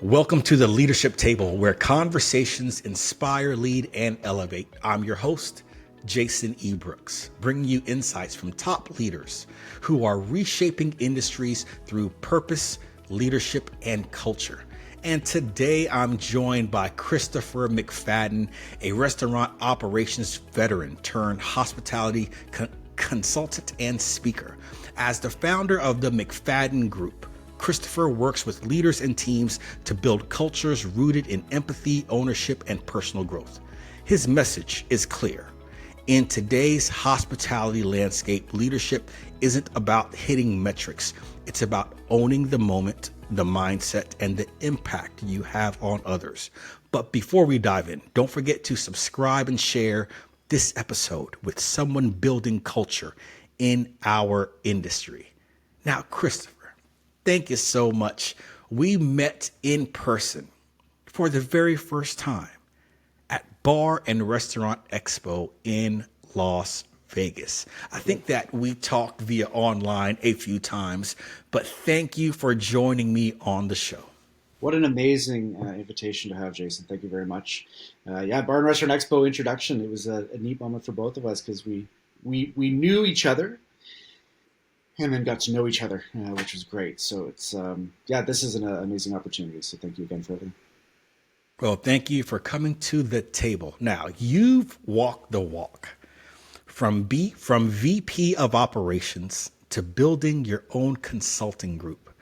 Welcome to the Leadership Table, where conversations inspire, lead, and elevate. I'm your host, Jason E. Brooks, bringing you insights from top leaders who are reshaping industries through purpose, leadership, and culture. And today I'm joined by Christopher McFadden, a restaurant operations veteran turned hospitality consultant and speaker. As the founder of the McFadden Group, Christopher works with leaders and teams to build cultures rooted in empathy, ownership, and personal growth. His message is clear. In today's hospitality landscape, leadership isn't about hitting metrics. It's about owning the moment, the mindset, and the impact you have on others. But before we dive in, don't forget to subscribe and share this episode with someone building culture in our industry. Now, Christopher, thank you so much. We met in person for the very first time at Bar and Restaurant Expo in Las Vegas. I think that we talked via online a few times, but thank you for joining me on the show. What an amazing invitation to have, Jason. Thank you very much. Bar and Restaurant Expo introduction. It was a neat moment for both of us because we knew each other and then got to know each other, which was great. So it's, this is an amazing opportunity. So thank you again for everything. Well, thank you for coming to the table. Now, you've walked the walk from VP of operations to building your own consulting group.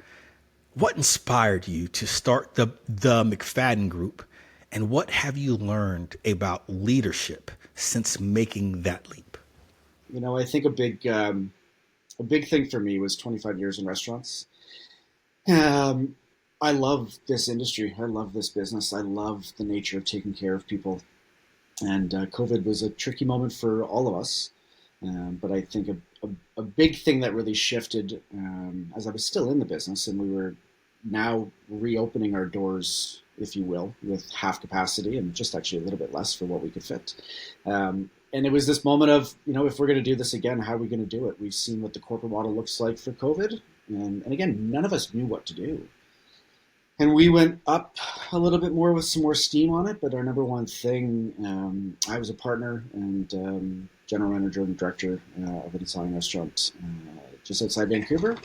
What inspired you to start the McFadden Group, and what have you learned about leadership since making that leap? You know, I think a big thing for me was 25 years in restaurants. I love this industry. I love this business. I love the nature of taking care of people. And COVID was a tricky moment for all of us. But I think a big thing that really shifted as I was still in the business and we were now reopening our doors, if you will, with half capacity and just actually a little bit less for what we could fit. And it was this moment of, if we're going to do this again, how are we going to do it? We've seen what the corporate model looks like for COVID. And again, none of us knew what to do. And we went up a little bit more with some more steam on it. But our number one thing, I was a partner and general manager and director of an Italian restaurant just outside Vancouver.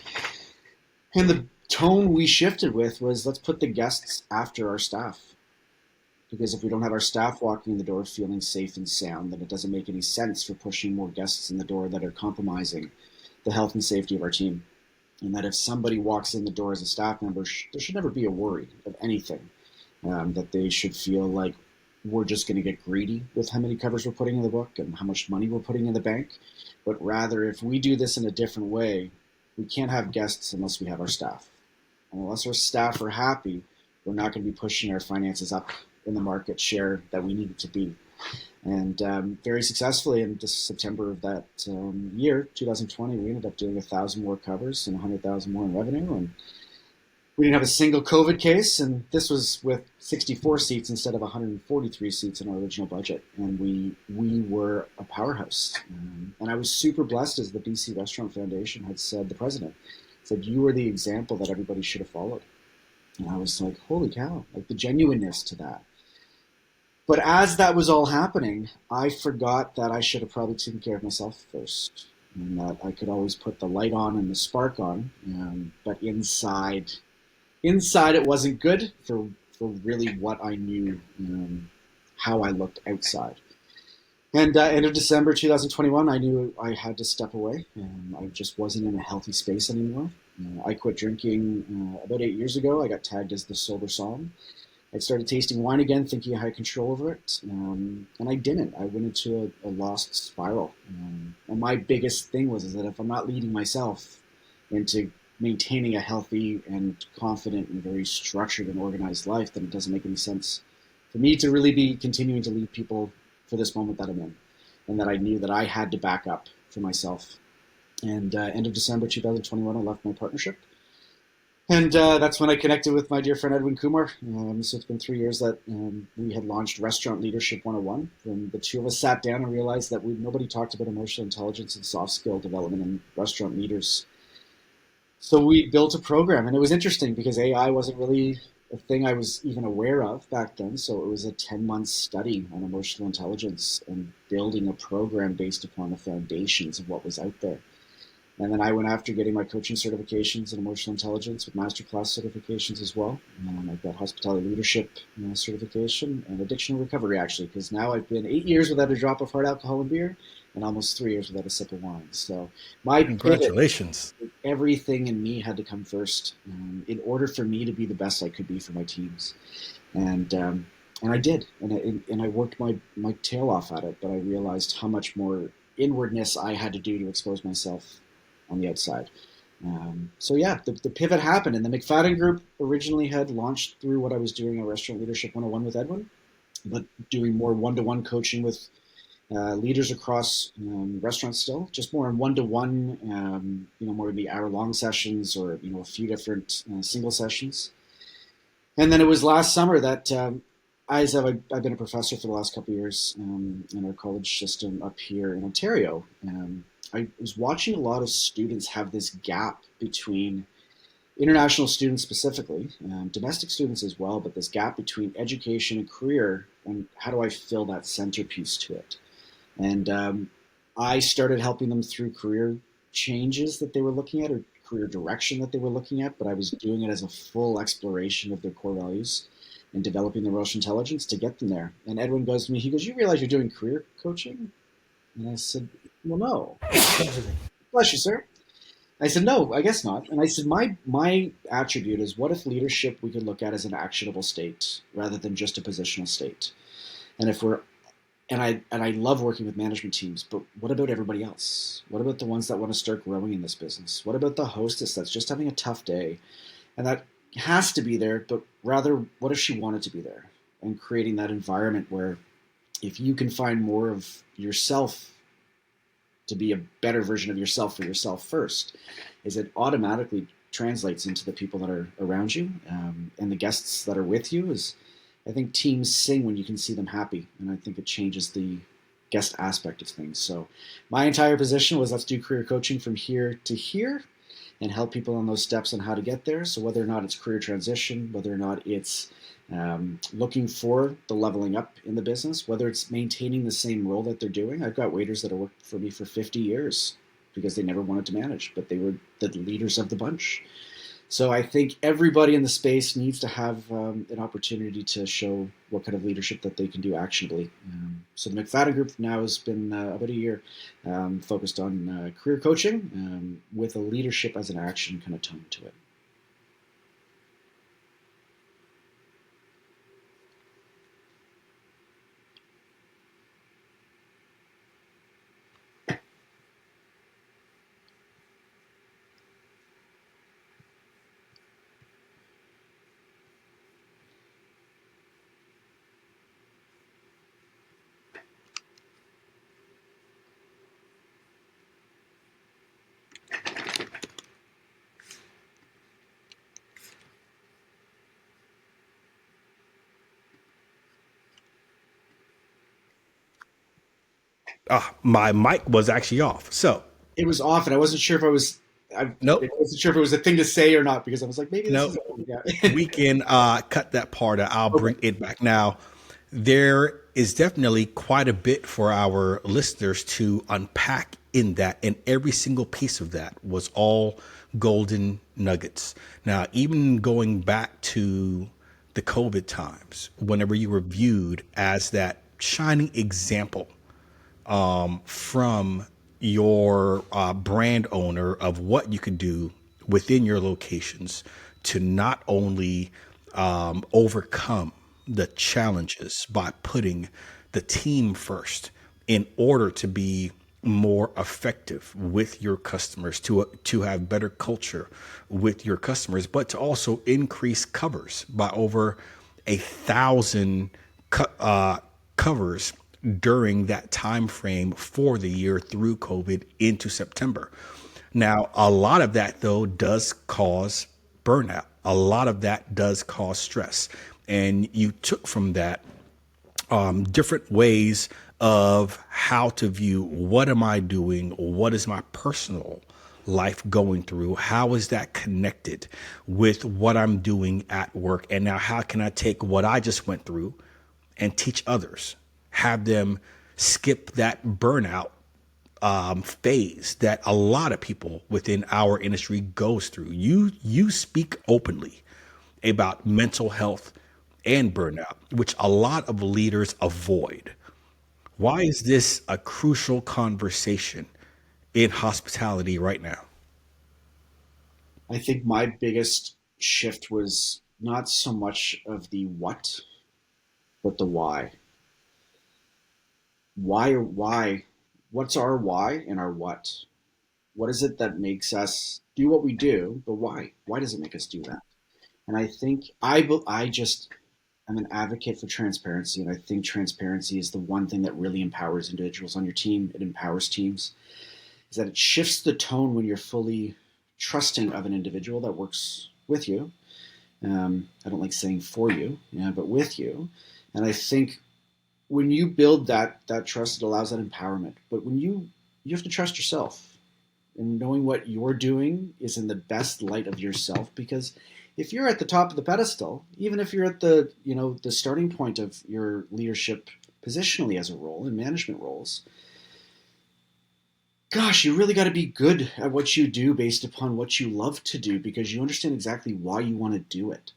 And the tone we shifted with was, let's put the guests after our staff. Because if we don't have our staff walking in the door feeling safe and sound, then it doesn't make any sense for pushing more guests in the door that are compromising the health and safety of our team. And that if somebody walks in the door as a staff member, there should never be a worry of anything, that they should feel like we're just going to get greedy with how many covers we're putting in the book and how much money we're putting in the bank. But rather, if we do this in a different way, we can't have guests unless we have our staff. And unless our staff are happy, we're not going to be pushing our finances up in the market share that we needed to be. And very successfully in September of that year, 2020, we ended up doing 1,000 more covers and 100,000 more in revenue. And we didn't have a single COVID case. And this was with 64 seats instead of 143 seats in our original budget. And we were a powerhouse. And I was super blessed, as the BC Restaurant Foundation had said, the president said, you were the example that everybody should have followed. And I was like, holy cow, like the genuineness to that. But as that was all happening, I forgot that I should have probably taken care of myself first, and that I could always put the light on and the spark on, but inside it wasn't good for really what I knew, how I looked outside. And end of December 2021, I knew I had to step away. I just wasn't in a healthy space anymore. I quit drinking about 8 years ago. I got tagged as the sober somm. I started tasting wine again, thinking I had control over it, and I didn't. I went into a lost spiral. And my biggest thing was that if I'm not leading myself into maintaining a healthy and confident and very structured and organized life, then it doesn't make any sense for me to really be continuing to lead people for this moment that I'm in, and that I knew that I had to back up for myself. And end of December 2021, I left my partnership. And that's when I connected with my dear friend Edwin Kumar. So it's been 3 years that we had launched Restaurant Leadership 101. And the two of us sat down and realized that nobody talked about emotional intelligence and soft skill development in restaurant leaders. So we built a program, and it was interesting because AI wasn't really a thing I was even aware of back then. So it was a 10-month study on emotional intelligence and building a program based upon the foundations of what was out there. And then I went after getting my coaching certifications in emotional intelligence with masterclass certifications as well. I've got hospitality leadership certification and addiction recovery, actually, because now I've been 8 years without a drop of hard alcohol and beer and almost 3 years without a sip of wine. So my pivot, Congratulations. everything in me had to come first in order for me to be the best I could be for my teams. And I did, and I worked my tail off at it, but I realized how much more inwardness I had to do to expose myself on the outside. So yeah, the pivot happened, and the McFadden Group originally had launched through what I was doing at Restaurant Leadership 101 with Edwin, but doing more one-to-one coaching with leaders across restaurants still, just more in one-to-one, more in the hour-long sessions or, a few different single sessions. And then it was last summer that I've been a professor for the last couple of years in our college system up here in Ontario. I was watching a lot of students have this gap between international students specifically, domestic students as well, but this gap between education and career, and how do I fill that centerpiece to it? And I started helping them through career changes that they were looking at or career direction that they were looking at, but I was doing it as a full exploration of their core values and developing their emotional intelligence to get them there. And Edwin goes to me, he goes, "You realize you're doing career coaching?" And I said, "Well, no." "Bless you, sir." I said, "No, I guess not." And I said, my attribute is, what if leadership we could look at as an actionable state rather than just a positional state? And if we're and I love working with management teams, but what about everybody else? What about the ones that want to start growing in this business? What about the hostess that's just having a tough day? And that has to be there, but rather, what if she wanted to be there? And creating that environment where if you can find more of yourself to be a better version of yourself for yourself first, is it automatically translates into the people that are around you and the guests that are with you. Is I think teams sing when you can see them happy, and I think it changes the guest aspect of things. So my entire position was, let's do career coaching from here to here and help people on those steps on how to get there. So whether or not it's career transition, whether or not it's looking for the leveling up in the business, whether it's maintaining the same role that they're doing. I've got waiters that have worked for me for 50 years because they never wanted to manage, but they were the leaders of the bunch. So I think everybody in the space needs to have an opportunity to show what kind of leadership that they can do actionably. So the McFadden Group now has been about a year focused on career coaching with a leadership as an action kind of tone to it. My mic was actually off. So, It was off, and I wasn't sure if I nope, wasn't sure if it was a thing to say or not, because I was like, maybe this nope. is yeah. We can cut that part out. I'll Okay. bring it back. Now, there is definitely quite a bit for our listeners to unpack in that, and every single piece of that was all golden nuggets. Now, even going back to the COVID times, whenever you were viewed as that shining example from your brand owner of what you could do within your locations to not only overcome the challenges by putting the team first in order to be more effective with your customers, to have better culture with your customers, but to also increase covers by over 1,000 covers during that time frame for the year through COVID into September. Now, a lot of that though does cause burnout. A lot of that does cause stress. And you took from that different ways of how to view what am I doing, what is my personal life going through? How is that connected with what I'm doing at work? And now how can I take what I just went through and teach others, have them skip that burnout phase that a lot of people within our industry goes through. You speak openly about mental health and burnout, which a lot of leaders avoid. Why is this a crucial conversation in hospitality right now? I think my biggest shift was not so much of the what, but the why. Why? What's our why and our what? What is it that makes us do what we do? But why? Why does it make us do that? And I think I just I'm an advocate for transparency, and I think transparency is the one thing that really empowers individuals on your team. It empowers teams. Is that it shifts the tone when you're fully trusting of an individual that works with you. I don't like saying for you, yeah, but with you. And I think when you build that trust, it allows that empowerment. But when you have to trust yourself, and knowing what you're doing is in the best light of yourself, because if you're at the top of the pedestal, even if you're at the starting point of your leadership positionally as a role in management roles, gosh, you really got to be good at what you do based upon what you love to do, because you understand exactly why you want to do it.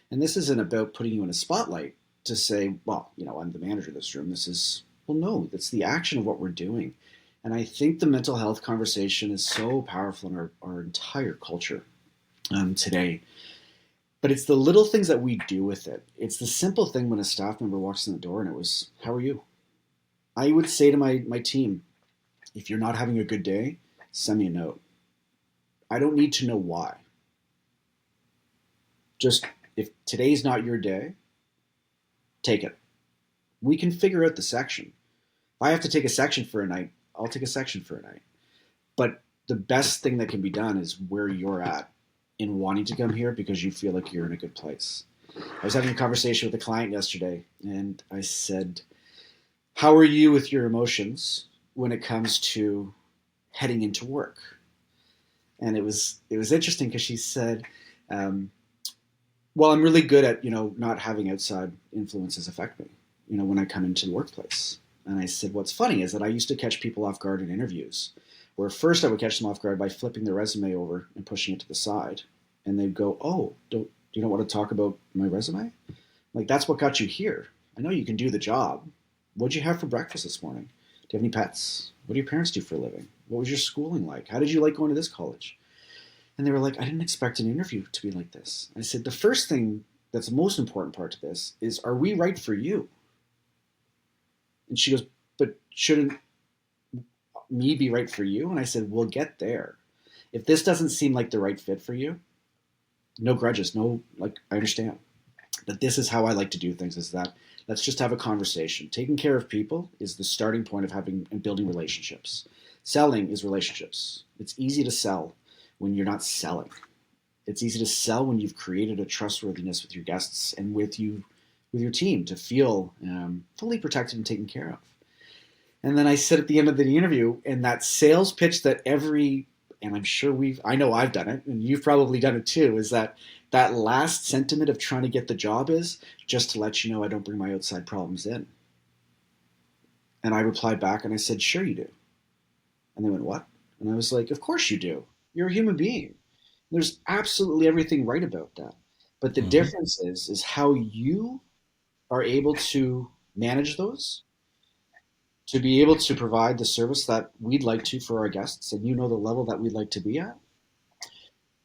And this isn't about putting you in a spotlight to say, well, I'm the manager of this room. This is, well, no, that's the action of what we're doing. And I think the mental health conversation is so powerful in our entire culture today. But it's the little things that we do with it. It's the simple thing when a staff member walks in the door and it was, how are you? I would say to my team, if you're not having a good day, send me a note. I don't need to know why. Just if today's not your day, take it. We can figure out the section. If I have to take a section for a night, I'll take a section for a night. But the best thing that can be done is where you're at in wanting to come here because you feel like you're in a good place. I was having a conversation with a client yesterday, and I said, how are you with your emotions when it comes to heading into work? And it was interesting because she said, well, I'm really good at, not having outside influences affect me, when I come into the workplace. And I said, what's funny is that I used to catch people off guard in interviews, where first I would catch them off guard by flipping their resume over and pushing it to the side. And they'd go, oh, do you not want to talk about my resume? Like, that's what got you here. I know you can do the job. What'd you have for breakfast this morning? Do you have any pets? What do your parents do for a living? What was your schooling like? How did you like going to this college? And they were like, I didn't expect an interview to be like this. I said, the first thing that's the most important part to this is, are we right for you? And she goes, but shouldn't me be right for you? And I said, we'll get there. If this doesn't seem like the right fit for you, no grudges, I understand. But this is how I like to do things, is that let's just have a conversation. Taking care of people is the starting point of having and building relationships. Selling is relationships. It's easy to sell when you're not selling. It's easy to sell when you've created a trustworthiness with your guests and with your team to feel fully protected and taken care of. And then I said at the end of the interview, and that sales pitch that and I'm sure I know I've done it, and you've probably done it too, is that last sentiment of trying to get the job is just to let you know I don't bring my outside problems in. And I replied back and I said, sure you do. And they went, what? And I was like, of course you do. You're a human being. There's absolutely everything right about that. But the Mm-hmm. difference is how you are able to manage those, to be able to provide the service that we'd like to for our guests, and the level that we'd like to be at.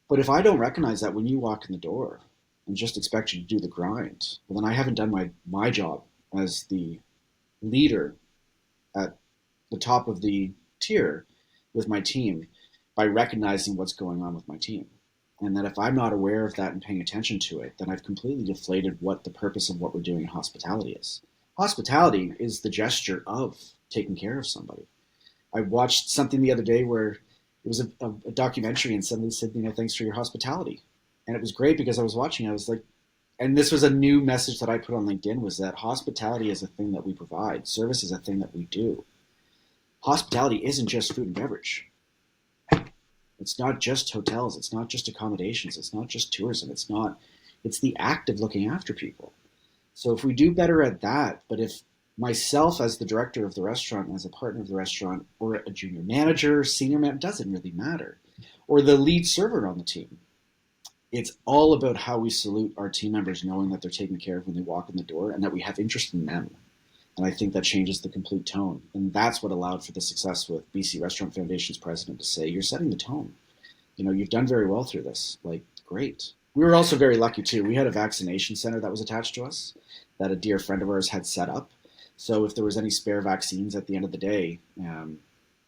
But if I don't recognize that when you walk in the door and just expect you to do the grind, well, then I haven't done my job as the leader at the top of the tier with my team by recognizing what's going on with my team. And that if I'm not aware of that and paying attention to it, then I've completely deflated what the purpose of what we're doing in hospitality is. Hospitality is the gesture of taking care of somebody. I watched something the other day where it was a documentary, and somebody said, thanks for your hospitality. And it was great because I was watching, I was like, and this was a new message that I put on LinkedIn, was that hospitality is a thing that we provide. Service is a thing that we do. Hospitality isn't just food and beverage. It's not just hotels. It's not just accommodations. It's not just tourism. It's the act of looking after people. So if we do better at that, but if myself as the director of the restaurant, as a partner of the restaurant, or a junior manager, senior man, doesn't really matter, or the lead server on the team, it's all about how we salute our team members, knowing that they're taken care of when they walk in the door and that we have interest in them. And I think that changes the complete tone. And that's what allowed for the success with BC Restaurant Foundation's president to say, you're setting the tone. You've done very well through this. Like, great. We were also very lucky too. We had a vaccination center that was attached to us that a dear friend of ours had set up. So if there was any spare vaccines at the end of the day,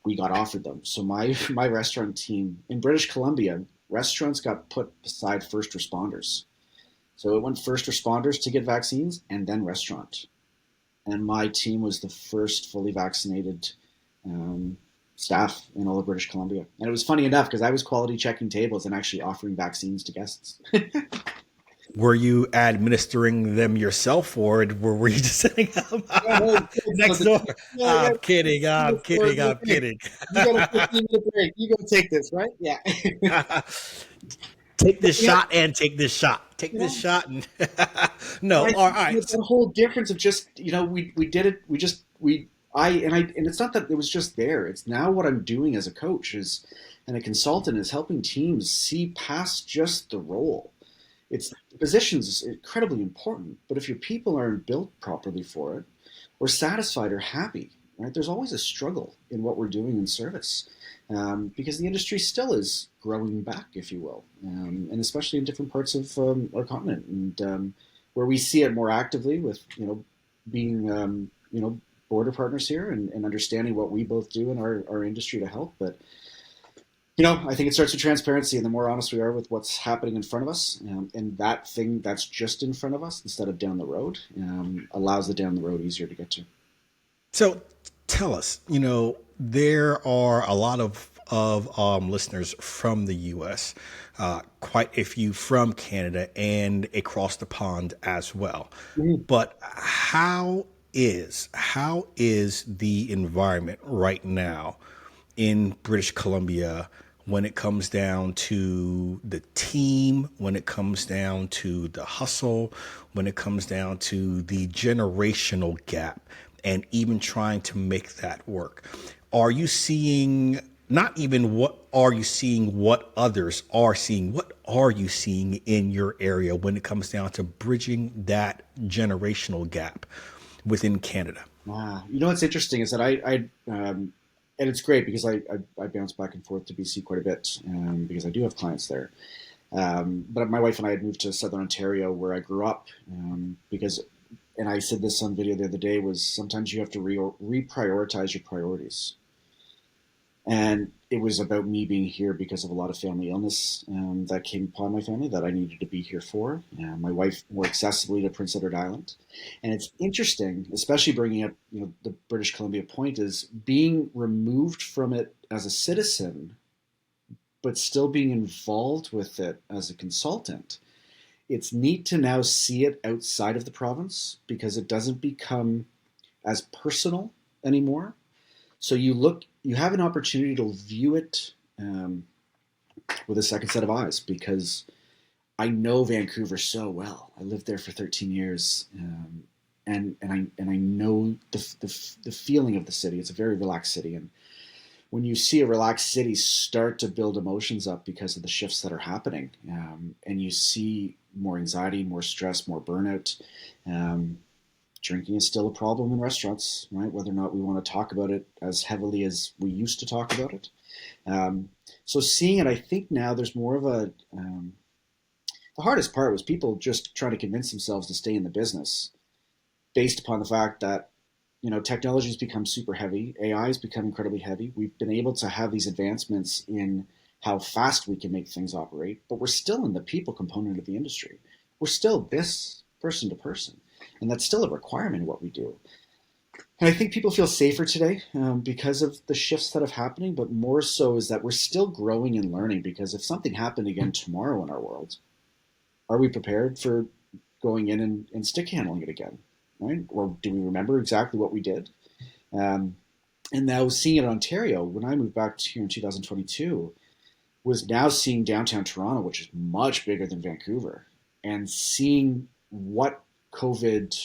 we got offered them. So my restaurant team in British Columbia, restaurants got put beside first responders. So it went first responders to get vaccines and then restaurant. And my team was the first fully vaccinated um, staff in all of British Columbia. And it was funny enough because I was quality checking tables and actually offering vaccines to guests. Were you administering them yourself, or were you just sitting them Yeah, no, next so door? yeah, yeah. I'm kidding. I'm kidding. I'm kidding. You got a 15-minute break. You go take this, right? Yeah. Take this Yeah, shot and take this shot. Take you this know, shot and no. I All think right. the whole difference of just, we did it. We just, we, and it's not that it was just there. It's now what I'm doing as a coach is, and a consultant is helping teams see past just the role. It's the positions is incredibly important, but if your people aren't built properly for it, or satisfied or happy, right? There's always a struggle in what we're doing in service, because the industry still is growing back, if you will, and especially in different parts of our continent, and where we see it more actively with being border partners here and understanding what we both do in our industry to help, but I think it starts with transparency, and the more honest we are with what's happening in front of us, and that thing that's just in front of us instead of down the road, allows the down the road easier to get to. So tell us, there are a lot of listeners from the U.S., quite a few from Canada, and across the pond as well. Mhm. But how is the environment right now in British Columbia when it comes down to the team, when it comes down to the hustle, when it comes down to the generational gap, and even trying to make that work? Are you seeing not even what are you seeing, what others are seeing? What are you seeing in your area when it comes down to bridging that generational gap within Canada? What's interesting is that and it's great because I bounce back and forth to BC quite a bit, because I do have clients there. But my wife and I had moved to Southern Ontario where I grew up, because, and I said this on video the other day, was sometimes you have to reprioritize your priorities. And it was about me being here because of a lot of family illness that came upon my family that I needed to be here for. My wife more accessibly to Prince Edward Island, and it's interesting, especially bringing up the British Columbia point, is being removed from it as a citizen, but still being involved with it as a consultant. It's neat to now see it outside of the province because it doesn't become as personal anymore. So you have an opportunity to view it with a second set of eyes because I know Vancouver so well. I lived there for 13 years, and I know the feeling of the city. It's a very relaxed city, and when you see a relaxed city start to build emotions up because of the shifts that are happening, and you see more anxiety, more stress, more burnout. Um, Drinking is still a problem in restaurants, right? Whether or not we want to talk about it as heavily as we used to talk about it. Um, so seeing it, I think now there's more of the hardest part was people just trying to convince themselves to stay in the business based upon the fact that technology has become super heavy, AI has become incredibly heavy. We've been able to have these advancements in how fast we can make things operate, but we're still in the people component of the industry. We're still this person to person, and that's still a requirement of what we do. And I think people feel safer today, because of the shifts that have happening, but more so is that we're still growing and learning because if something happened again tomorrow in our world, are we prepared for going in and stick handling it again, right? Or do we remember exactly what we did? Um, and now seeing it in Ontario, when I moved back here in 2022, was now seeing downtown Toronto, which is much bigger than Vancouver, and seeing what COVID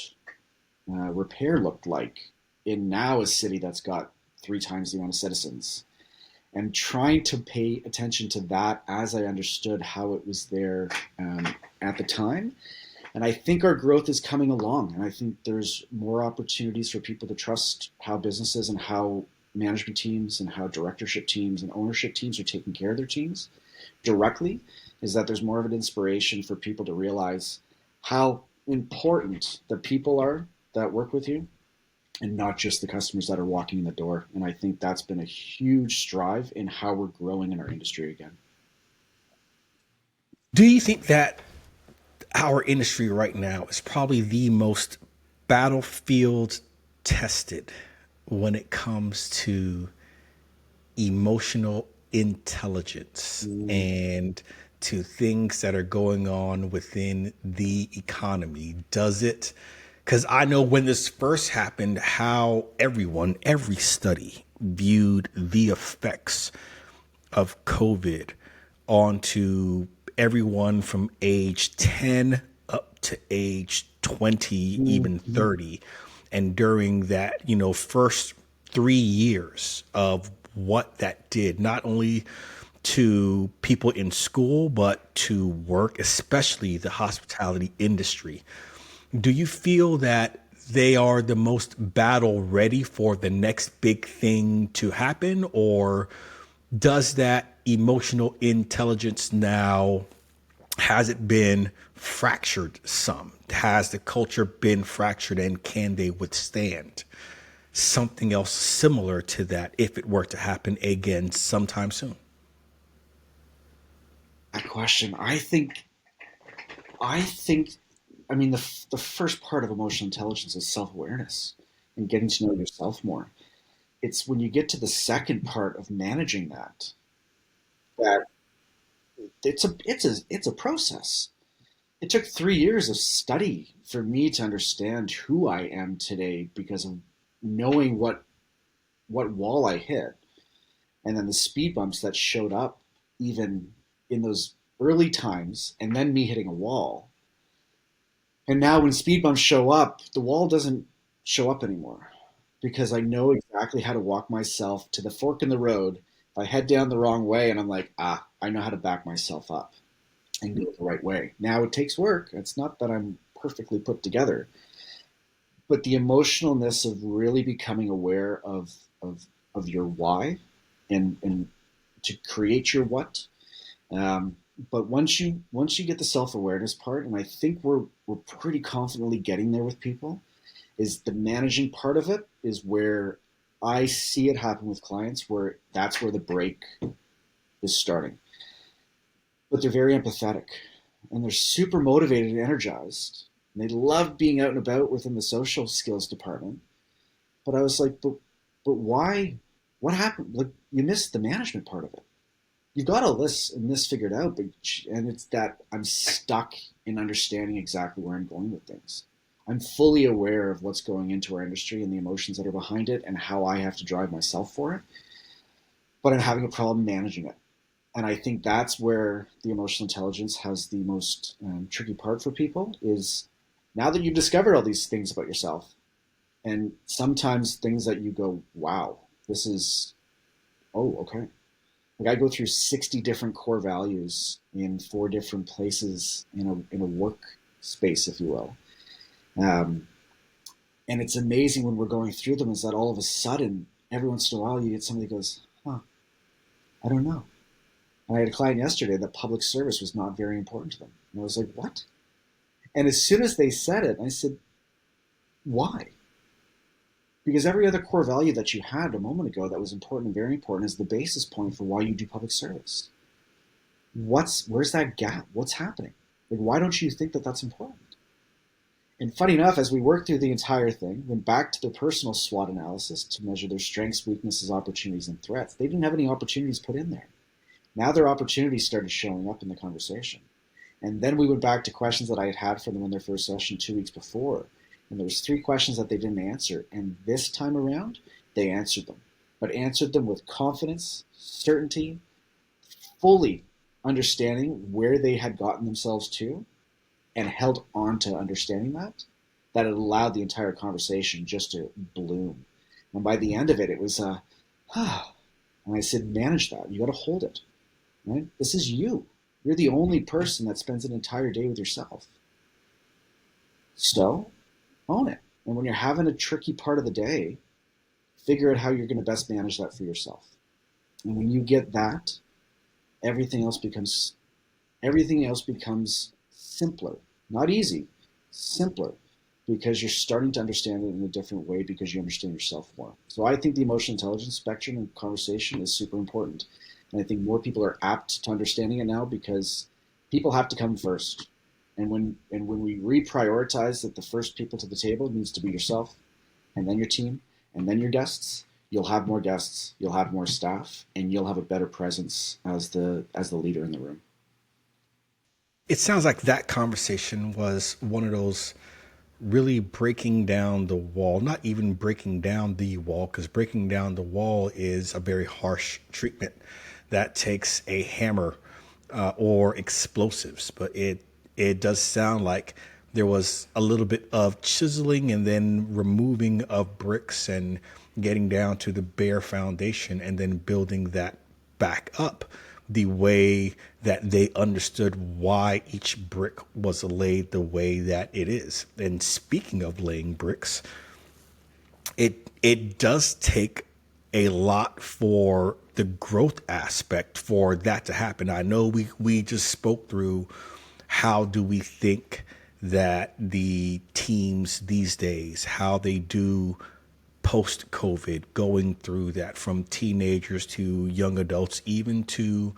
repair looked like in now a city that's got 3 times the amount of citizens, and trying to pay attention to that as I understood how it was there at the time. And I think our growth is coming along, and I think there's more opportunities for people to trust how businesses and how management teams and how directorship teams and ownership teams are taking care of their teams directly. Is that there's more of an inspiration for people to realize how important the people are that work with you and not just the customers that are walking in the door. And I think that's been a huge strive in how we're growing in our industry again. Do you think that our industry right now is probably the most battlefield tested when it comes to emotional intelligence and to things that are going on within the economy? Does it? Because I know when this first happened, how every study viewed the effects of COVID onto everyone from age 10 up to age 20, even 30. And during that, first 3 years of what that did, not only to people in school, but to work, especially the hospitality industry. Do you feel that they are the most battle ready for the next big thing to happen? Or does that emotional intelligence now, has it been fractured some? Has the culture been fractured, and can they withstand something else similar to that if it were to happen again sometime soon? That question, I think, I mean, the first part of emotional intelligence is self awareness and getting to know yourself more. It's when you get to the second part of managing that, that it's a process. It took 3 years of study for me to understand who I am today because of knowing what wall I hit, and then the speed bumps that showed up even in those early times, and then me hitting a wall. And now when speed bumps show up, the wall doesn't show up anymore because I know exactly how to walk myself to the fork in the road. If I head down the wrong way and I'm like, I know how to back myself up and go the right way. Now it takes work. It's not that I'm perfectly put together, but the emotionalness of really becoming aware of your why and to create your what. Um, but once you get the self awareness part, and I think we're pretty confidently getting there with people, is the managing part of it is where I see it happen with clients where that's where the break is starting. But they're very empathetic and they're super motivated and energized. And they love being out and about within the social skills department. But I was like, but why? What happened? Like you missed the management part of it. You've got all this figured out, but and it's that I'm stuck in understanding exactly where I'm going with things. I'm fully aware of what's going into our industry and the emotions that are behind it and how I have to drive myself for it, but I'm having a problem managing it. And I think that's where the emotional intelligence has the most tricky part for people is now that you've discovered all these things about yourself, and sometimes things that you go, wow, this is, oh, okay. Like I go through 60 different core values in 4 different places in a work space, if you will. Um, and it's amazing when we're going through them is that all of a sudden, every once in a while, you get somebody who goes, huh, I don't know. And I had a client yesterday that public service was not very important to them. And I was like, what? And as soon as they said it, I said, why? Because every other core value that you had a moment ago that was important and very important is the basis point for why you do public service. Where's that gap? What's happening? Like, why don't you think that that's important? And funny enough, as we worked through the entire thing, went back to their personal SWOT analysis to measure their strengths, weaknesses, opportunities, and threats. They didn't have any opportunities put in there. Now their opportunities started showing up in the conversation. And then we went back to questions that I had had for them in their first session 2 weeks before. And there was 3 questions that they didn't answer. And this time around, they answered them, but answered them with confidence, certainty, fully understanding where they had gotten themselves to and held on to understanding that, that it allowed the entire conversation just to bloom. And by the end of it, it was, and I said, manage that. You got to hold it, right? This is you. You're the only person that spends an entire day with yourself. So own it. And when you're having a tricky part of the day, figure out how you're going to best manage that for yourself. And when you get that, everything else becomes everything else becomes simpler. Not easy, simpler, because you're starting to understand it in a different way because you understand yourself more. So I think the emotional intelligence spectrum and conversation is super important. And I think more people are apt to understanding it now because people have to come first. And when we reprioritize that the first people to the table needs to be yourself and then your team and then your guests, you'll have more guests, you'll have more staff, and you'll have a better presence as the leader in the room. It sounds like that conversation was one of those really breaking down the wall, not even breaking down the wall, because breaking down the wall is a very harsh treatment that takes a hammer or explosives. But it does sound like there was a little bit of chiseling and then removing of bricks and getting down to the bare foundation and then building that back up the way that they understood why each brick was laid the way that it is. And speaking of laying bricks, it does take a lot for the growth aspect for that to happen. I know we just spoke through how do we think that the teams these days, how they do post COVID, going through that from teenagers to young adults, even to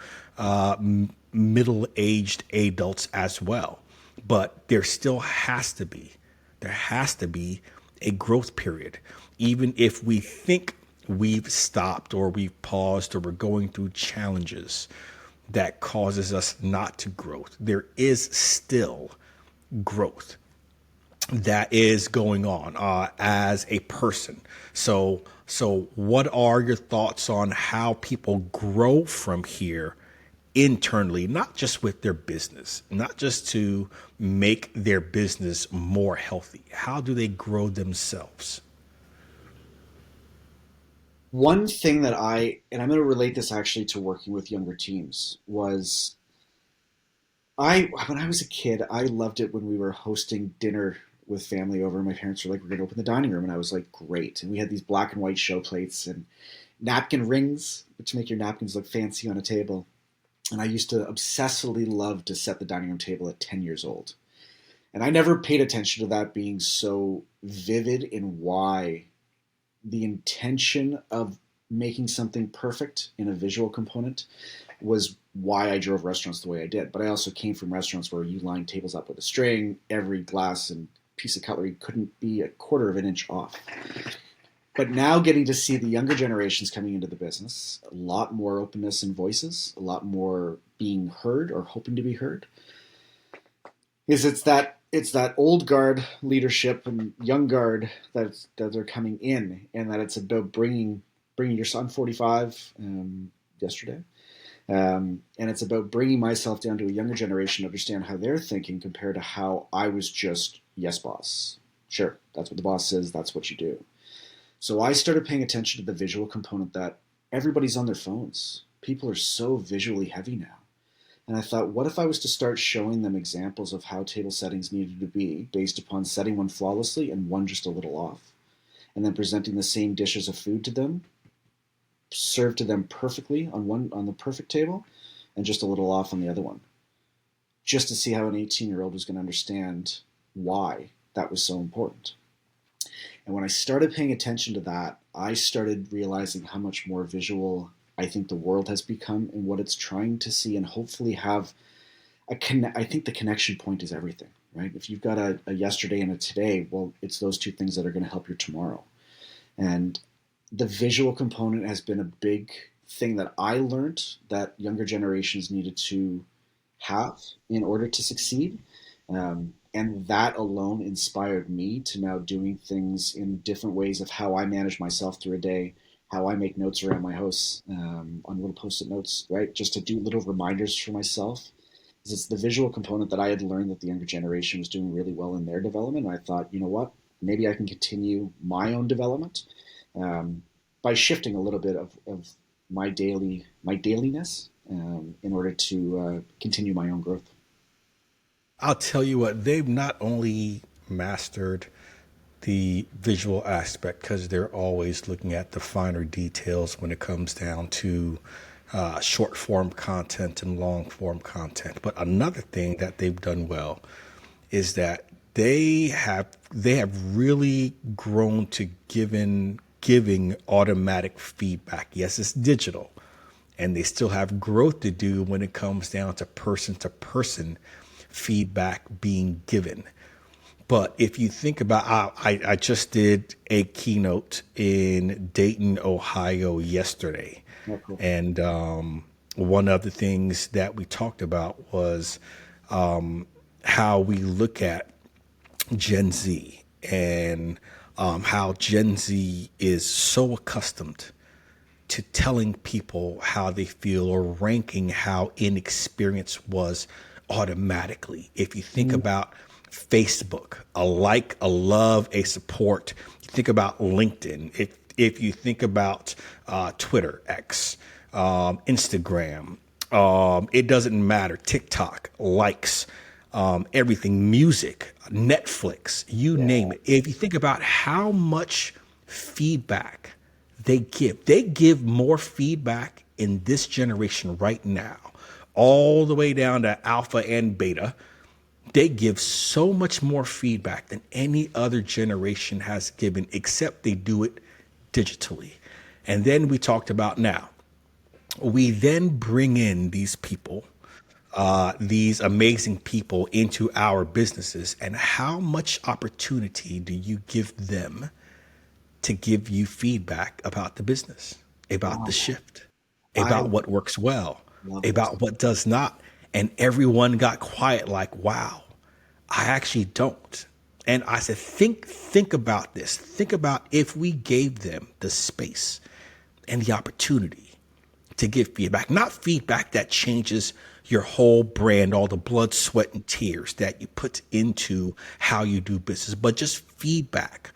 middle aged adults as well. But there has to be a growth period, even if we think we've stopped or we've paused or we're going through challenges that causes us not to grow. There is still growth that is going on as a person. So what are your thoughts on how people grow from here internally, not just with their business, not just to make their business more healthy? How do they grow themselves? One thing that and I'm going to relate this actually to working with younger teams, was when I was a kid, I loved it when we were hosting dinner with family over. My parents were like, "We're going to open the dining room," and I was like, "Great!" And we had these black and white show plates and napkin rings to make your napkins look fancy on a table. And I used to obsessively love to set the dining room table at 10 years old. And I never paid attention to that being so vivid in why the intention of making something perfect in a visual component was why I drove restaurants the way I did. But I also came from restaurants where you line tables up with a string, every glass and piece of cutlery couldn't be a quarter of an inch off. But now getting to see the younger generations coming into the business, a lot more openness in voices, a lot more being heard or hoping to be heard, is it's that old guard leadership and young guard that are coming in, and that it's about bringing your son 45 yesterday. And it's about bringing myself down to a younger generation to understand how they're thinking compared to how I was just, yes, boss. Sure, that's what the boss says, that's what you do. So I started paying attention to the visual component that everybody's on their phones. People are so visually heavy now. And I thought, what if I was to start showing them examples of how table settings needed to be based upon setting one flawlessly and one just a little off, and then presenting the same dishes of food to them, served to them perfectly on the perfect table, and just a little off on the other one, just to see how an 18-year-old was going to understand why that was so important. And when I started paying attention to that, I started realizing how much more visual I think the world has become and what it's trying to see and hopefully have I think the connection point is everything, right? If you've got a yesterday and a today, well, it's those two things that are going to help your tomorrow. And the visual component has been a big thing that I learned that younger generations needed to have in order to succeed. And that alone inspired me to now doing things in different ways of how I manage myself through a day, how I make notes around my house on little post-it notes, right? Just to do little reminders for myself. Because it's the visual component that I had learned that the younger generation was doing really well in their development. And I thought, you know what, maybe I can continue my own development um, by shifting a little bit of my dailiness in order to continue my own growth. I'll tell you what, they've not only mastered the visual aspect because they're always looking at the finer details when it comes down to short form content and long form content. But another thing that they've done well is that they have really grown to giving automatic feedback. Yes, it's digital, and they still have growth to do when it comes down to person feedback being given. But if you think about, I just did a keynote in Dayton, Ohio yesterday. Oh, cool. And one of the things that we talked about was how we look at Gen Z and how Gen Z is so accustomed to telling people how they feel or ranking how inexperience was automatically. If you think about Facebook, a like, a love, a support, you think about LinkedIn. If you think about Twitter, X, Instagram, it doesn't matter. TikTok, likes, everything, music, Netflix, you name it. If you think about how much feedback they give more feedback in this generation right now, all the way down to alpha and beta. They give so much more feedback than any other generation has given, except they do it digitally. And then we talked about now, we then bring in these people, these amazing people into our businesses. And how much opportunity do you give them to give you feedback about the business, about the Wow. shift, I about what works well, love this. about what does not? And everyone got quiet like, wow, I actually don't. And I said, think about this. Think about if we gave them the space and the opportunity to give feedback, not feedback that changes your whole brand, all the blood, sweat, and tears that you put into how you do business, but just feedback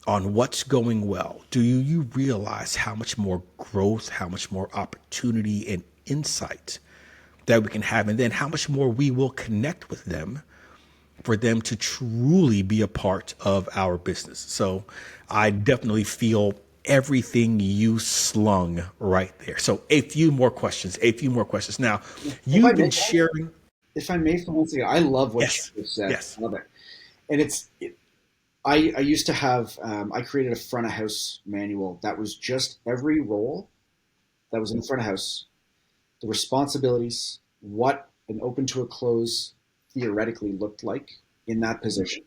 on what's going well. Do you realize how much more growth, how much more opportunity and insight that we can have, and then how much more we will connect with them for them to truly be a part of our business. So I definitely feel everything you slung right there. So a few more questions. Now, If I you've may, been sharing. if I may for one second, I love what you Yes, just said. yes. I love it. And I used to have, I created a front of house manual that was just every role that was in the front of house, the responsibilities, what an open to a close theoretically looked like in that position.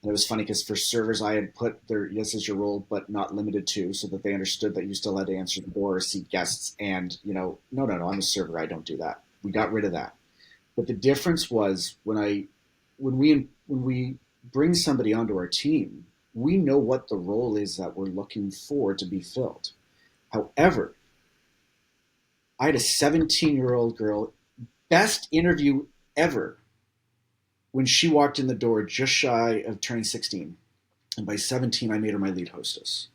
And it was funny because for servers, I had put their yes is your role, but not limited to, so that they understood that you still had to answer the door or seat guests. And no, no, no, I'm a server. I don't do that. We got rid of that. But the difference was when we bring somebody onto our team, we know what the role is that we're looking for to be filled. However, I had a 17-year-old girl, best interview ever, when she walked in the door just shy of turning 16. And by 17, I made her my lead hostess.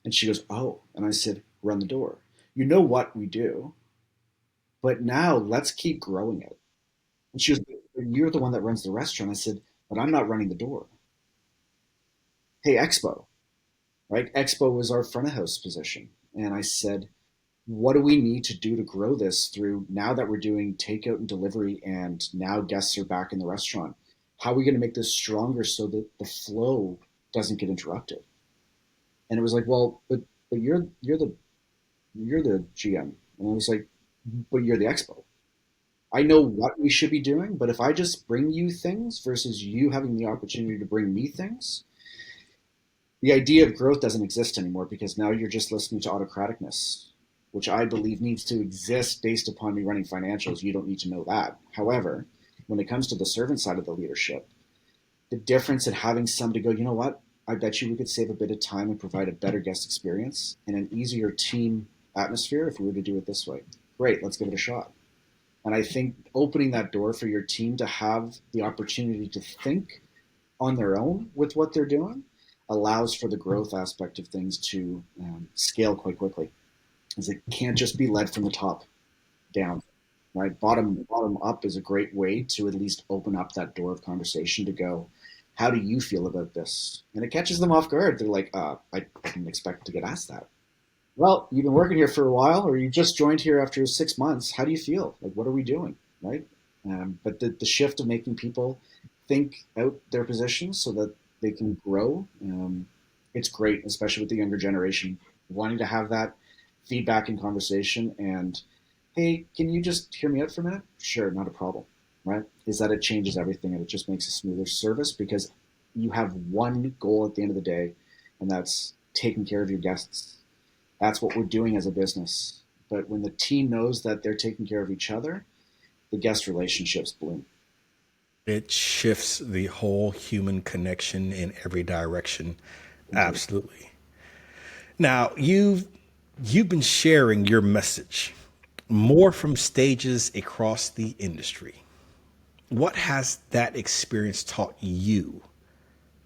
And she goes, "Oh." And I said, "Run the door. You know what we do, but now let's keep growing it." And she goes, "You're the one that runs the restaurant." I said, "But I'm not running the door." Hey, Expo, right? Expo was our front of house position. And I said, what do we need to do to grow this through now that we're doing takeout and delivery and now guests are back in the restaurant? How are we going to make this stronger so that the flow doesn't get interrupted? And it was like, well, but you're the GM. And I was like, but you're the expo. I know what we should be doing, but if I just bring you things versus you having the opportunity to bring me things, the idea of growth doesn't exist anymore because now you're just listening to autocraticness, which I believe needs to exist based upon me running financials. You don't need to know that. However, when it comes to the servant side of the leadership, the difference in having somebody go, you know what? I bet you we could save a bit of time and provide a better guest experience and an easier team atmosphere if we were to do it this way. Great, let's give it a shot. And I think opening that door for your team to have the opportunity to think on their own with what they're doing allows for the growth aspect of things to scale quite quickly. As it can't just be led from the top down, right? Bottom up is a great way to at least open up that door of conversation to go, how do you feel about this? And it catches them off guard. They're like, I didn't expect to get asked that. Well, you've been working here for a while, or you just joined here after 6 months. How do you feel? Like, what are we doing, right? But the shift of making people think out their positions so that they can grow, it's great, especially with the younger generation wanting to have that feedback and conversation. And hey, can you just hear me out for a minute? Sure, not a problem, right? Is that it changes everything and it just makes a smoother service because you have one goal at the end of the day, and that's taking care of your guests. That's what we're doing as a business. But when the team knows that they're taking care of each other, the guest relationships bloom. It shifts the whole human connection in every direction. Indeed. Absolutely. Now, you've been sharing your message more from stages across the industry. What has that experience taught you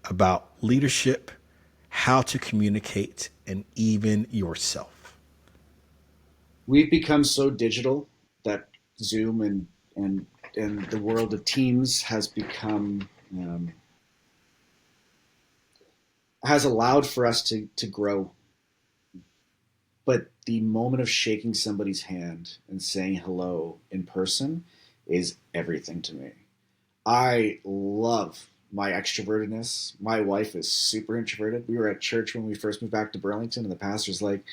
about leadership, how to communicate, and even yourself? We've become so digital that Zoom and the world of Teams has become has allowed for us to grow. But the moment of shaking somebody's hand and saying hello in person is everything to me. I love my extrovertedness. My wife is super introverted. We were at church when we first moved back to Burlington, and the pastor's like,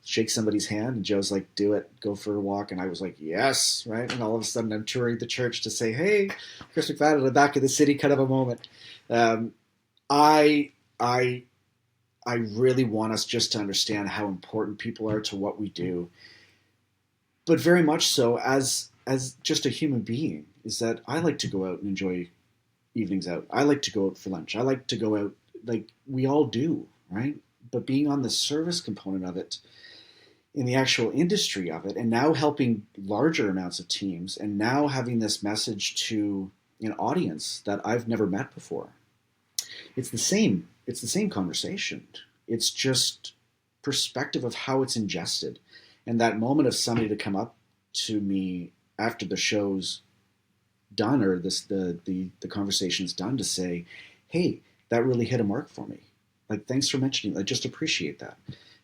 shake somebody's hand. And Joe's like, do it, go for a walk. And I was like, yes, right? And all of a sudden I'm touring the church to say, hey, Chris McFadden at the back of the city, kind of a moment. Um, I, I, I really want us just to understand how important people are to what we do, but very much so as just a human being. Is that I like to go out and enjoy evenings out. I like to go out for lunch. I like to go out like we all do, right? But being on the service component of it, in the actual industry of it, and now helping larger amounts of teams, and now having this message to an audience that I've never met before. It's the same. It's the same conversation. It's just perspective of how it's ingested, and that moment of somebody to come up to me after the show's done or the conversation's done to say, hey, that really hit a mark for me. Like, thanks for mentioning it. I just appreciate that.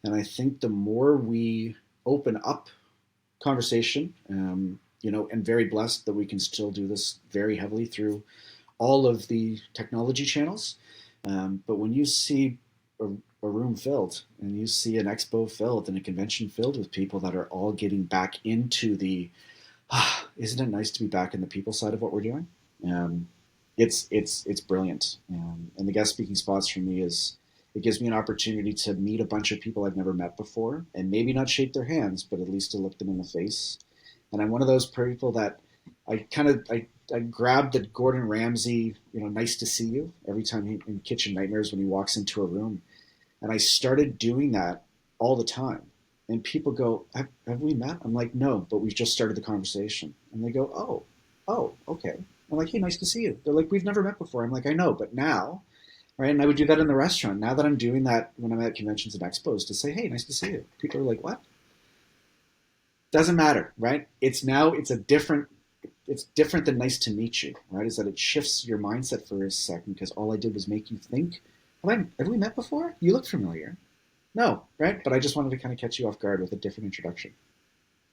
And I think the more we open up conversation, and very blessed that we can still do this very heavily through all of the technology channels. But when you see a room filled and you see an expo filled and a convention filled with people that are all getting back into the isn't it nice to be back in the people side of what we're doing? Um, it's brilliant. And the guest speaking spots for me is it gives me an opportunity to meet a bunch of people I've never met before, and maybe not shake their hands, but at least to look them in the face. And I'm one of those people that I grab the Gordon Ramsay, nice to see you every time in Kitchen Nightmares when he walks into a room, and I started doing that all the time. And people go, have we met? I'm like, no, but we've just started the conversation. And they go, oh, okay. I'm like, hey, nice to see you. They're like, we've never met before. I'm like, I know, but now, right? And I would do that in the restaurant. Now that I'm doing that when I'm at conventions and expos to say, hey, nice to see you. People are like, what? Doesn't matter, right? It's different than nice to meet you, right? Is that it shifts your mindset for a second because all I did was make you think, have we met before? You look familiar. No, right? But I just wanted to kind of catch you off guard with a different introduction.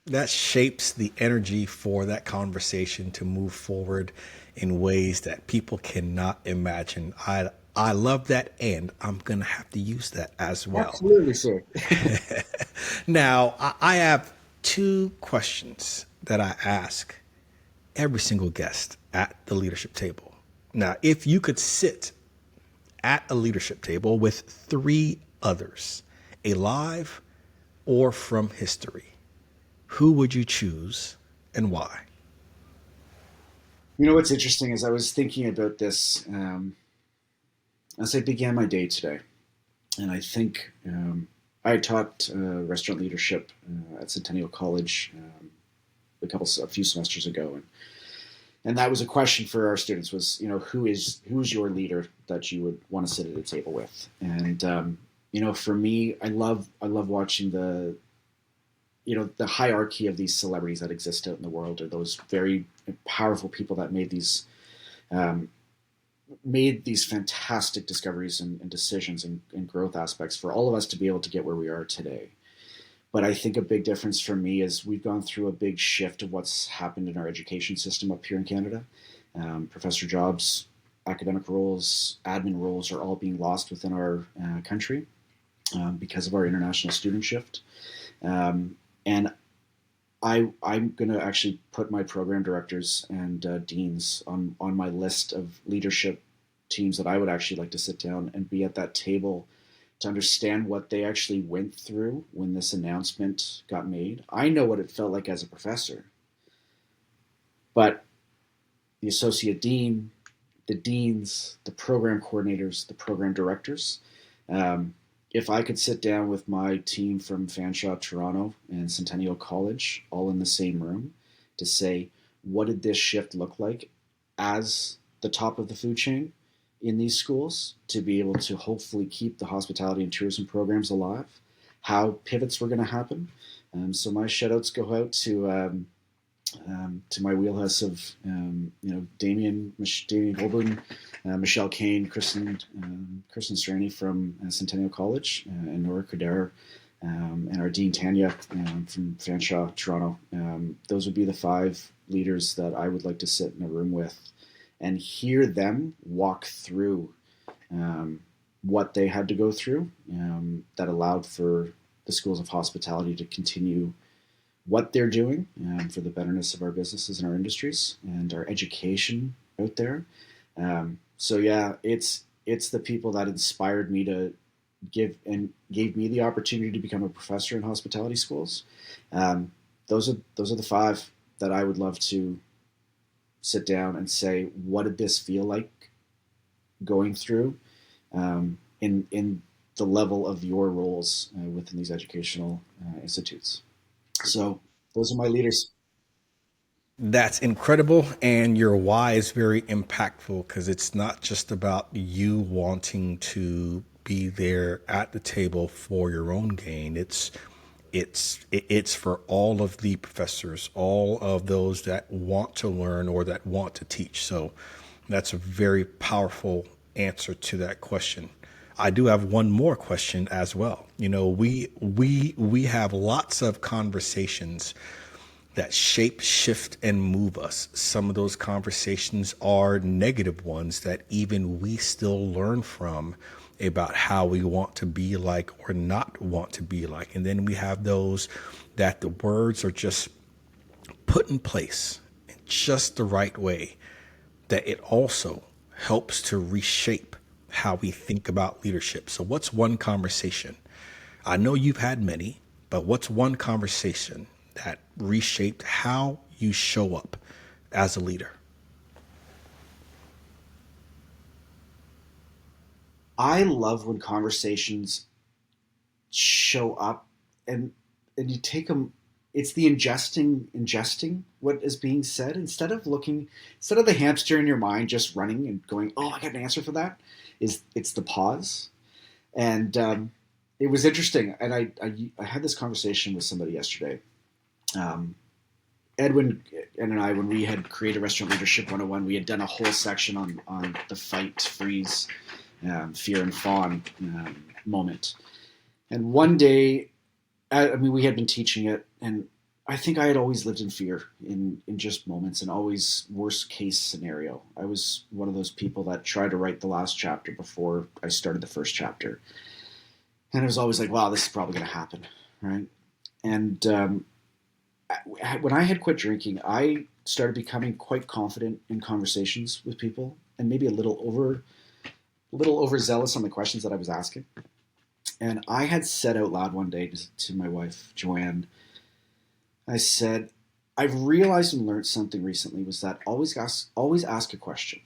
That shapes the energy for that conversation to move forward in ways that people cannot imagine. I love that, and I'm going to have to use that as well. Absolutely, sir. Now, I have two questions that I ask every single guest at the leadership table. Now, if you could sit at a leadership table with three others, alive or from history, who would you choose and why? You know what's interesting is I was thinking about this as I began my day today, and I think I taught restaurant leadership at Centennial College a few semesters ago, and that was a question for our students was, who's your leader that you would want to sit at a table with? And for me, I love watching the hierarchy of these celebrities that exist out in the world, or those very powerful people that um, made these fantastic discoveries and decisions and growth aspects for all of us to be able to get where we are today. But I think a big difference for me is we've gone through a big shift of what's happened in our education system up here in Canada. Professor jobs, academic roles, admin roles are all being lost within our country because of our international student shift. And I'm going to actually put my program directors and deans on my list of leadership teams that I would actually like to sit down and be at that table to understand what they actually went through when this announcement got made. I know what it felt like as a professor, but the associate dean, the deans, the program coordinators, the program directors, um, if I could sit down with my team from Fanshawe, Toronto, and Centennial College, all in the same room, to say, what did this shift look like as the top of the food chain in these schools to be able to hopefully keep the hospitality and tourism programs alive? How pivots were going to happen. So my shout outs go out to my wheelhouse of Damien Holborn, Michelle Kane, Kristen Strani from Centennial College, and Nora Cordero, and our Dean Tanya from Fanshawe, Toronto. Those would be the 5 leaders that I would like to sit in a room with and hear them walk through what they had to go through that allowed for the schools of hospitality to continue what they're doing for the betterness of our businesses and our industries and our education out there. So yeah, it's the people that inspired me to gave me the opportunity to become a professor in hospitality schools. Those are the 5 that I would love to sit down and say, what did this feel like going through in the level of your roles within these educational institutes. So those are my leaders. That's incredible. And your why is very impactful because it's not just about you wanting to be there at the table for your own gain. It's for all of the professors, all of those that want to learn or that want to teach. So that's a very powerful answer to that question. I do have one more question as well. We have lots of conversations that shape, shift, and move us. Some of those conversations are negative ones that even we still learn from about how we want to be like or not want to be like. And then we have those that the words are just put in place in just the right way, that it also helps to reshape how we think about leadership. So, what's one conversation? I know you've had many, but what's one conversation that reshaped how you show up as a leader? I love when conversations show up and you take them. It's the ingesting what is being said instead of the hamster in your mind just running and going, oh, I got an answer for that. It's the pause. And it was interesting. And I had this conversation with somebody yesterday. Um, Edwin and I, when we had created Restaurant Leadership 101, we had done a whole section on the fight, freeze, fear and fawn moment. And one day, I mean, we had been teaching it, and I think I had always lived in fear in just moments and always worst case scenario. I was one of those people that tried to write the last chapter before I started the first chapter. And it was always like, wow, this is probably going to happen, right? And when I had quit drinking, I started becoming quite confident in conversations with people and maybe a little overzealous on the questions that I was asking. And I had said out loud one day to my wife, Joanne, I said, I've realized and learned something recently was that always ask a question.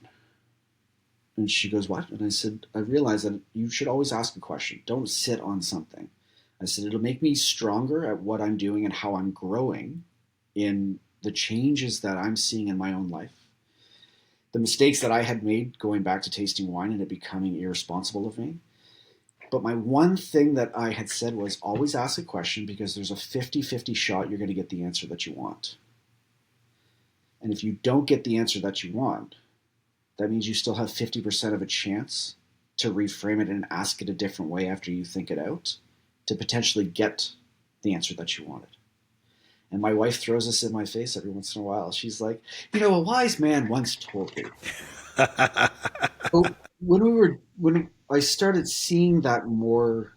And she goes, what? And I said, I realized that you should always ask a question. Don't sit on something. I said, it'll make me stronger at what I'm doing and how I'm growing in the changes that I'm seeing in my own life. The mistakes that I had made going back to tasting wine and it becoming irresponsible of me. But my one thing that I had said was always ask a question, because there's a 50-50 shot you're going to get the answer that you want. And if you don't get the answer that you want, that means you still have 50% of a chance to reframe it and ask it a different way after you think it out to potentially get the answer that you wanted. And my wife throws this in my face every once in a while. She's like, a wise man once told me. So when I started seeing that more,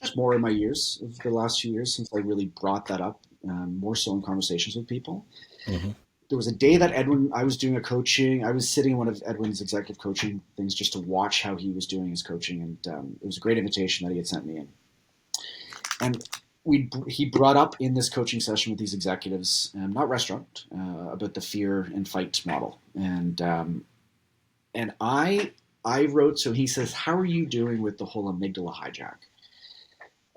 just more in my years of the last few years since I really brought that up, more so in conversations with people. Mm-hmm. There was a day that I was doing a coaching. I was sitting in one of Edwin's executive coaching things just to watch how he was doing his coaching, and it was a great invitation that he had sent me in. And he brought up in this coaching session with these executives, not restaurant, about the fear and fight model, and I wrote. So he says, "How are you doing with the whole amygdala hijack?"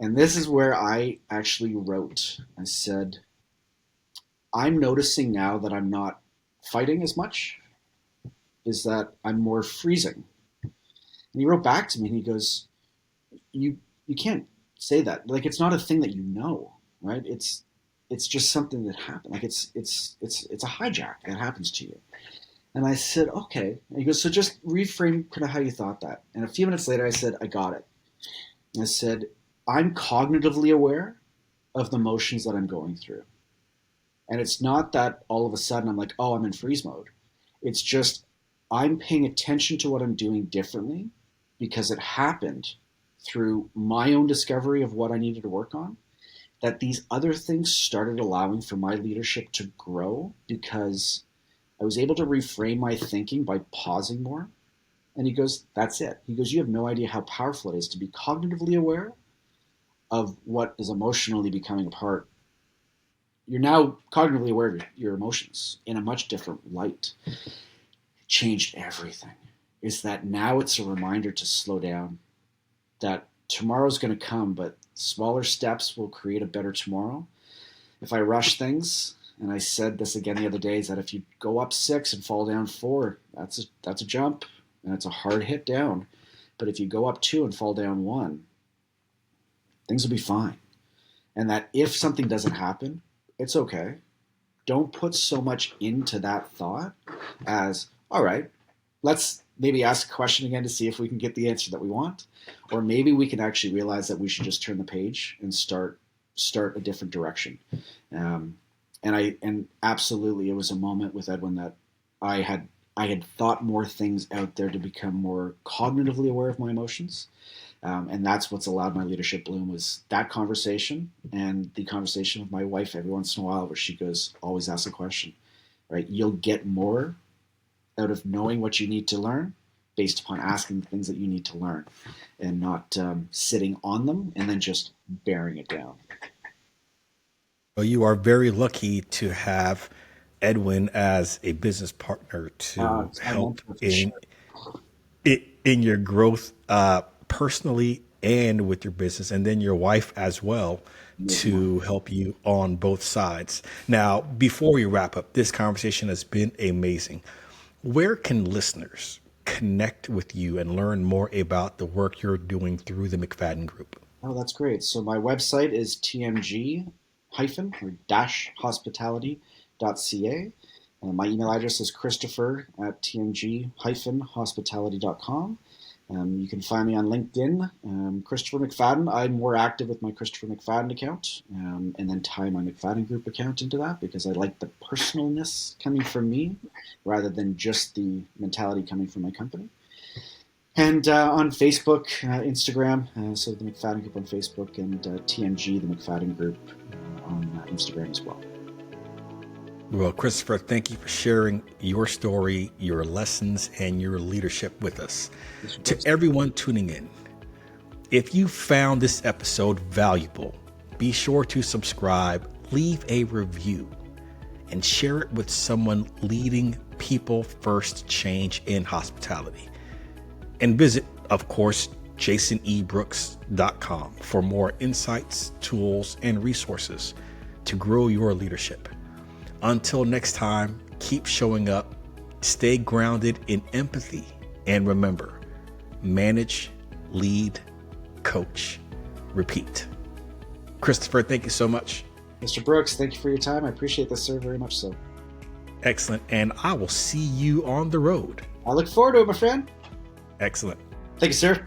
And this is where I actually wrote. I said, I'm noticing now that I'm not fighting as much, is that I'm more freezing. And he wrote back to me and he goes, you can't say that. Like, it's not a thing that you know, right? It's just something that happened. Like it's a hijack that happens to you. And I said, okay. And he goes, so just reframe kind of how you thought that. And a few minutes later I said, I got it. And I said, I'm cognitively aware of the motions that I'm going through. And it's not that all of a sudden I'm like, oh, I'm in freeze mode. It's just I'm paying attention to what I'm doing differently because it happened through my own discovery of what I needed to work on, that these other things started allowing for my leadership to grow because I was able to reframe my thinking by pausing more. And he goes, that's it. He goes, you have no idea how powerful it is to be cognitively aware of what is emotionally becoming a part. You're now cognitively aware of your emotions in a much different light. It changed everything. Is that now it's a reminder to slow down, that tomorrow's going to come, but smaller steps will create a better tomorrow. If I rush things, and I said this again the other day, is that if you go up 6 and fall down 4, that's a jump, and it's a hard hit down. But if you go up 2 and fall down 1, things will be fine. And that if something doesn't happen, it's okay. Don't put so much into that thought as, all right, let's maybe ask a question again to see if we can get the answer that we want. Or maybe we can actually realize that we should just turn the page and start a different direction. And absolutely, it was a moment with Edwin that I had thought more things out there to become more cognitively aware of my emotions. And that's what's allowed my leadership bloom, was that conversation and the conversation with my wife every once in a while where she goes, always ask a question, right? You'll get more out of knowing what you need to learn based upon asking the things that you need to learn and not sitting on them and then just bearing it down. Well, you are very lucky to have Edwin as a business partner to help in your growth personally and with your business, and then your wife as well to help you on both sides. Now, before we wrap up, this conversation has been amazing. Where can listeners connect with you and learn more about the work you're doing through the McFadden Group? Oh, that's great. So my website is tmg-hospitality.ca. My email address is christopher@tmg-hospitality.com. You can find me on LinkedIn, Christopher McFadden. I'm more active with my Christopher McFadden account, and then tie my McFadden Group account into that because I like the personalness coming from me rather than just the mentality coming from my company. And on Facebook, Instagram, so the McFadden Group on Facebook, and TMG, the McFadden Group, on Instagram as well. Well, Christopher, thank you for sharing your story, your lessons, and your leadership with us. To everyone tuning in, if you found this episode valuable, be sure to subscribe, leave a review, and share it with someone leading people first change in hospitality. And visit, of course, jasonebrooks.com for more insights, tools, and resources to grow your leadership. Until next time, keep showing up, stay grounded in empathy, and remember, manage, lead, coach, repeat. Christopher, thank you so much. Mr. Brooks, thank you for your time. I appreciate this, sir, very much so. Excellent. And I will see you on the road. I look forward to it, my friend. Excellent. Thank you, sir.